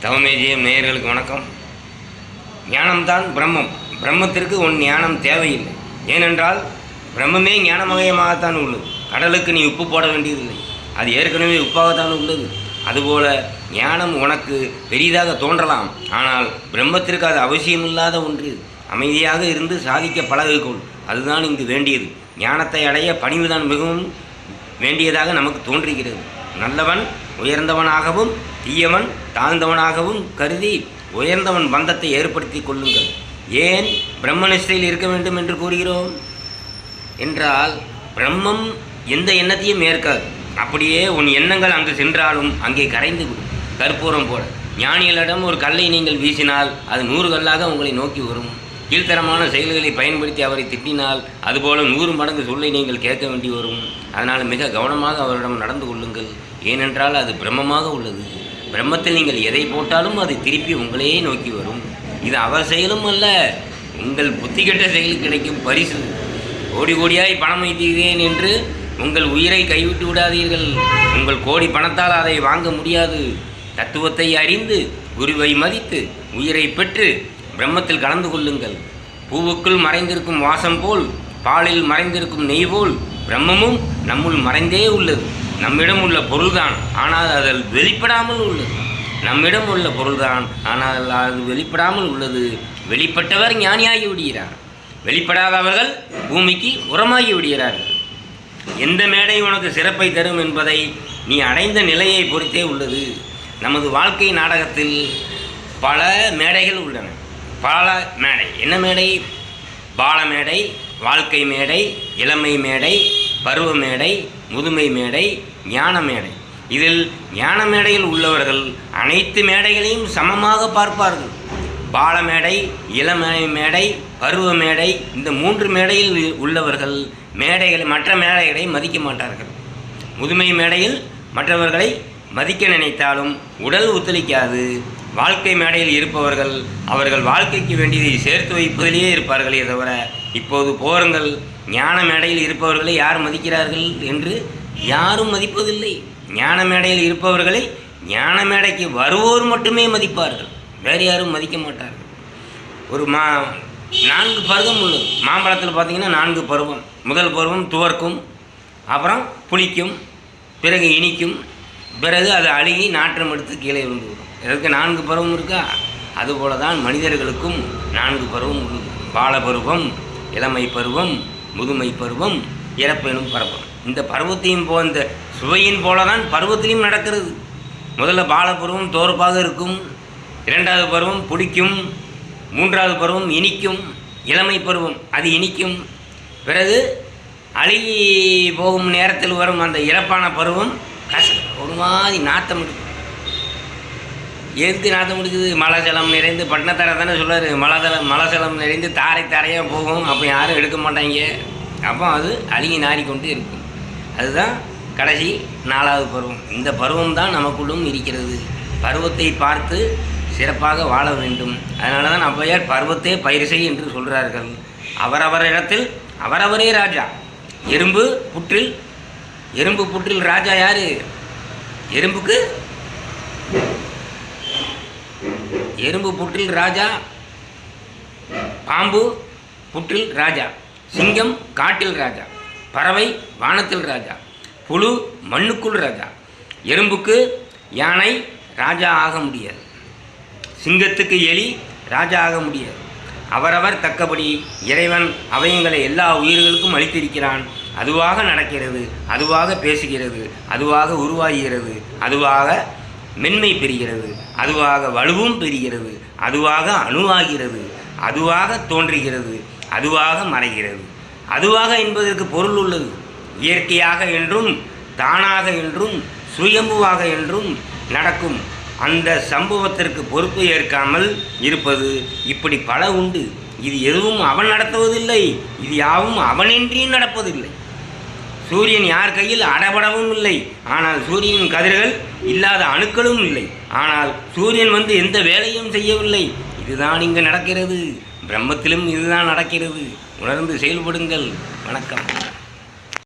தவமேஜியம் நேயர்களுக்கு வணக்கம். ஞானம்தான் பிரம்மம். பிரம்மத்திற்கு உன் ஞானம் தேவையில்லை. ஏனென்றால் பிரம்மமே ஞானமயமாகத்தான் உள்ளது. கடலுக்கு நீ உப்பு போட வேண்டியதில்லை, அது ஏற்கனவே உப்பாகத்தான் உள்ளது. அதுபோல ஞானம் உனக்கு பெரிதாக தோன்றலாம், ஆனால் பிரம்மத்திற்கு அது அவசியமில்லாத ஒன்று. அமைதியாக இருந்து சாதிக்க பழகிக்கொள், அதுதான் இங்கு வேண்டியது. ஞானத்தை அடைய பணிவுதான் மிகவும் வேண்டியதாக நமக்கு தோன்றுகிறது. நல்லவன் உயர்ந்தவனாகவும் தீயவன் தாழ்ந்தவனாகவும் கருதி உயர்ந்தவன் பந்தத்தை ஏற்படுத்தி கொள்ளுங்கள். ஏன் பிரம்மனிஷ்டையில் இருக்க வேண்டும் என்று கூறுகிறோம் என்றால், பிரம்மம் எந்த எண்ணத்தையும் ஏற்காது. அப்படியே உன் எண்ணங்கள் அங்கு சென்றாலும் அங்கே கரைந்து விடும், கற்பூரம் போல. ஞானிகளிடம் ஒரு கல்லை நீங்கள் வீசினால் அது 100 கல்லாக உங்களை நோக்கி வரும். கீழ்த்தரமான செயல்களை பயன்படுத்தி அவரை திட்டினால் அதுபோல 100 மடங்கு சொல்லை நீங்கள் கேட்க வேண்டி வரும். அதனால் மிக கவனமாக அவரிடம் நடந்து கொள்ளுங்கள். ஏனென்றால் அது பிரம்மமாக உள்ளது. பிரம்மத்தில் நீங்கள் எதை போட்டாலும் அது திருப்பி உங்களையே நோக்கி வரும். இது அவர் செயலும் அல்ல, உங்கள் புத்தி கெட்ட செயலுக்கு கிடைக்கும் பரிசு. கோடி கோடியாய் பணம் வைத்திருக்கிறேன் என்று உங்கள் உயிரை கைவிட்டு விடாதீர்கள். உங்கள் கோடி பணத்தால் அதை வாங்க முடியாது. தத்துவத்தை அறிந்து குருவை மதித்து உயிரை பெற்று பிரம்மத்தில் கலந்து கொள்ளுங்கள். பூவுக்குள் மறைந்திருக்கும் வாசம் போல், பாலில் மறைந்திருக்கும் நெய் போல் பிரம்மமும் நம்முள் மறைந்தே உள்ளது. நம்மிடம் உள்ள பொருள்தான், ஆனால் அதில் வெளிப்படாமல் உள்ளது. நம்மிடம் உள்ள பொருள்தான், ஆனால் அது வெளிப்படாமல் உள்ளது. வெளிப்பட்டவர் ஞானியாகி விடுகிறார், வெளிப்படாதவர்கள் பூமிக்கு உரமாகி விடுகிறார்கள். எந்த மேடை உனக்கு சிறப்பை தரும் என்பதை நீ அடைந்த நிலையை பொறுத்தே உள்ளது. நமது வாழ்க்கை நாடகத்தில் பல மேடைகள் உள்ளன. பல மேடை. என்ன மேடை? பால மேடை, வாழ்க்கை மேடை, இளமை மேடை, பருவ மேடை, முதுமை மேடை, ஞான மேடை. இதில் ஞான மேடையில் உள்ளவர்கள் அனைத்து மேடைகளையும் சமமாக பார்ப்பார்கள். பால மேடை, இளமை மேடை, பருவ மேடை, இந்த 3 மேடையில் உள்ளவர்கள் மற்ற மேடைகளை மதிக்க மாட்டார்கள். முதுமை மேடையில் மற்றவர்களை மதிக்க நினைத்தாலும் உடல் ஒத்துழைக்காது. வாழ்க்கை மேடையில் இருப்பவர்கள் அவர்கள் வாழ்க்கைக்கு வேண்டியதை சேர்த்து வைப்பதிலேயே இருப்பார்களே தவிர, இப்போது போருங்கள், ஞான மேடையில் இருப்பவர்களை யார் மதிக்கிறார்கள் என்று யாரும் மதிப்பதில்லை. ஞான மேடையில் இருப்பவர்களை ஞான மேடைக்கு வருவோர் மட்டுமே மதிப்பார்கள், வேறு யாரும் மதிக்க மாட்டார்கள். ஒரு 4 பருவம் உள்ளது. மாம்பழத்தில் பார்த்தீங்கன்னா 4 பருவம். முதல் பருவம் துவர்க்கும், அப்புறம் புளிக்கும், பிறகு இனிக்கும், பிறகு அது அழுகி நாற்றம் எடுத்து கீழே விழுந்து வரும். இதற்கு 4 பருவம் இருக்கா? அதுபோல தான் மனிதர்களுக்கும் 4 பருவம் உள்ளது. பால பருவம், இளமை பருவம், முதுமை பருவம், இறப்பெனும் பருவம். இந்த பருவத்தையும் இந்த சுவையின் போல தான் பருவத்திலையும் நடக்கிறது. முதல்ல பால பருவம் தோற்பாக இருக்கும், 2வது பருவம் பிடிக்கும், 3வது பருவம் இனிக்கும், இளமை பருவம் அது இனிக்கும். பிறகு அழுகி போகும் நேரத்தில் வரும் அந்த இறப்பான பருவம் ஒரு மாதிரி நாத்தம் எடுக்கும். எதுக்கு நாத்தம் எடுக்குது? மலை ஜலம் நிறைந்து பட்டினத்தாரை தானே சொல்கிறார். மலை ஜலம் நிறைந்து தாரை தாரையாக போகும், அப்போ யாரும் எடுக்க மாட்டாங்க. அப்போ அது அழுகி நாறிக்கொண்டு இருக்கும். அதுதான் கடைசி 4வது பருவம். இந்த பருவம் தான் நமக்குள்ளும் இருக்கிறது. பருவத்தை பார்த்து சிறப்பாக வாழ வேண்டும். அதனால தான் ஔவையார் பருவத்தே பயிர் செய் என்று சொல்கிறார்கள். அவரவர் இடத்தில் அவரவரே ராஜா. எறும்பு புற்றில் ராஜா யார்? எறும்பு புற்றில் ராஜா, பாம்பு புற்றில் ராஜா, சிங்கம் காட்டில் ராஜா, பறவை வானத்தில் ராஜா, புழு மண்ணுக்குள் ராஜா. எறும்புக்கு யானை ராஜா ஆக முடியாது, சிங்கத்துக்கு எலி ராஜா ஆக முடியாது. அவரவர் தக்கபடி இறைவன் அவையங்களை எல்லா உயிர்களுக்கும் அளித்திருக்கிறான். அதுவாக நடக்கிறது, அதுவாக பேசுகிறது, அதுவாக உருவாகிறது, அதுவாக மென்மை பெறுகிறது, அதுவாக வலுவும் பெறுகிறது, அதுவாக அணுவாகிறது, அதுவாக தோன்றுகிறது, அதுவாக மறைகிறது. அதுவாக என்பதற்கு பொருள் உள்ளது. இயற்கையாக என்றும் தானாக என்றும் சுயம்புவாக என்றும் நடக்கும். அந்த சம்பவத்திற்கு பொறுப்பு ஏற்காமல் இருப்பது இப்படி பல உண்டு. இது எதுவும் அவன் நடத்துவதில்லை, இது யாவும் அவனின்றியும் நடப்பதில்லை. சூரியன் யார் கையில் அடபடவும் இல்லை, ஆனால் சூரியனின் கதிர்கள் இல்லாத அணுக்களும் இல்லை. ஆனால் சூரியன் எந்த வேலையும் செய்யவில்லை. இதுதான் இங்கு நடக்கிறது. பிரம்மத்திலும் இதுதான் நடக்கிறது. உணர்ந்து செயல்படுங்கள். வணக்கம்.